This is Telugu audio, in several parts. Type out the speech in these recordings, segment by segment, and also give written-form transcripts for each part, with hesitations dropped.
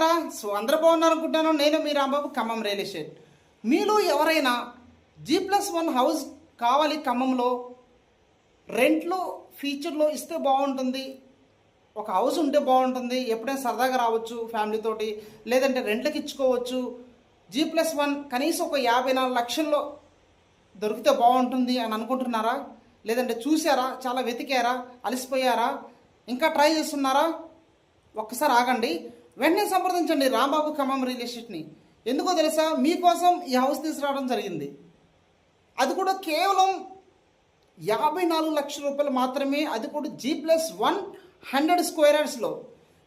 సో అందరూ బాగున్నారు అనుకుంటాను. నేను మీ రాంబాబు, ఖమ్మం రియల్ ఎస్టేట్. మీలో ఎవరైనా G+1 హౌస్ కావాలి, ఖమ్మంలో రెంట్లో ఫీచర్లో ఇస్తే బాగుంటుంది, ఒక హౌస్ ఉంటే బాగుంటుంది, ఎప్పుడైనా సరదాగా రావచ్చు ఫ్యామిలీతోటి, లేదంటే రెంట్లకి ఇచ్చుకోవచ్చు, G+1 కనీసం ఒక 54 లక్షల్లో దొరికితే బాగుంటుంది అని అనుకుంటున్నారా? లేదంటే చూసారా, చాలా వెతికారా, అలసిపోయారా, ఇంకా ట్రై చేస్తున్నారా? ఒక్కసారి ఆగండి, వెంటనే సంప్రదించండి రాంబాబు ఖమ్మం రియల్ ఎస్టేట్ని. ఎందుకో తెలుసా, మీకోసం ఈ హౌస్ తీసుకురావడం జరిగింది. అది కూడా కేవలం 54 లక్షల రూపాయలు మాత్రమే. అది కూడా G+1 100 స్క్వేర్ యార్డ్స్లో.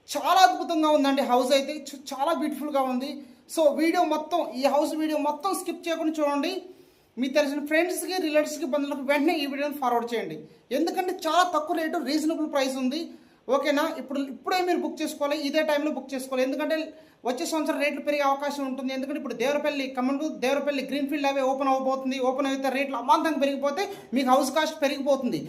చాలా అద్భుతంగా ఉందండి హౌస్ అయితే, చాలా బ్యూటిఫుల్గా ఉంది. సో వీడియో మొత్తం, ఈ హౌస్ వీడియో మొత్తం స్కిప్ చేయకుండా చూడండి. మీకు తెలిసిన ఫ్రెండ్స్కి, రిలేటివ్స్కి, బంధువులకు వెంటనే ఈ వీడియోని ఫార్వర్డ్ చేయండి. ఎందుకంటే చాలా తక్కువ రేటు, రీజనబుల్ ప్రైస్ ఉంది. ఓకేనా? ఇప్పుడే మీరు బుక్ చేసుకోవాలి, ఇదే టైంలో బుక్ చేసుకోవాలి. ఎందుకంటే వచ్చే సంవత్సరం రేట్లు పెరిగే అవకాశం ఉంటుంది. ఎందుకంటే ఇప్పుడు దేవరపల్లి, ఖమ్మం దేవరపల్లి గ్రీన్ఫీల్డ్ అవే ఓపెన్ అవ్వబోతుంది. ఓపెన్ అయితే రేట్లు అమాంతంగా పెరిగిపోతే మీకు హౌస్ కాస్ట్ పెరిగిపోతుంది.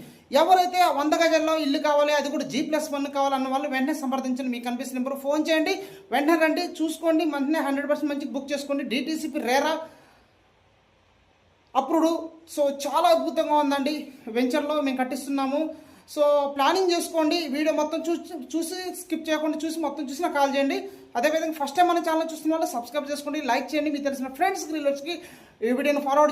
ఎవరైతే 100 గజాల్లో ఇల్లు కావాలి, అది కూడా G+1 కావాలన్న వాళ్ళు వెంటనే సంప్రదించండి. మీకు కనిపిస్తున్న నెంబర్ ఫోన్ చేయండి, వెంటనే రండి, చూసుకోండి, వెంటనే 100% మంచిగా బుక్ చేసుకోండి. DTCP RERA approved. సో చాలా అద్భుతంగా ఉందండి, వెంచర్లో మేము కట్టిస్తున్నాము. సో ప్లానింగ్ చేసుకోండి. వీడియో మొత్తం చూసి స్కిప్ చేయకుండా చూసి మొత్తం చూసి నాకు కాల్ చేయండి. అదేవిధంగా ఫస్ట్ టైం మన ఛానల్ చూస్తున్న వాళ్ళు సబ్స్క్రైబ్ చేసుకోండి, లైక్ చేయండి, మీకు తెలిసిన ఫ్రెండ్స్కి, రిలేటివ్స్కి ఈ వీడియోని ఫార్వర్డ్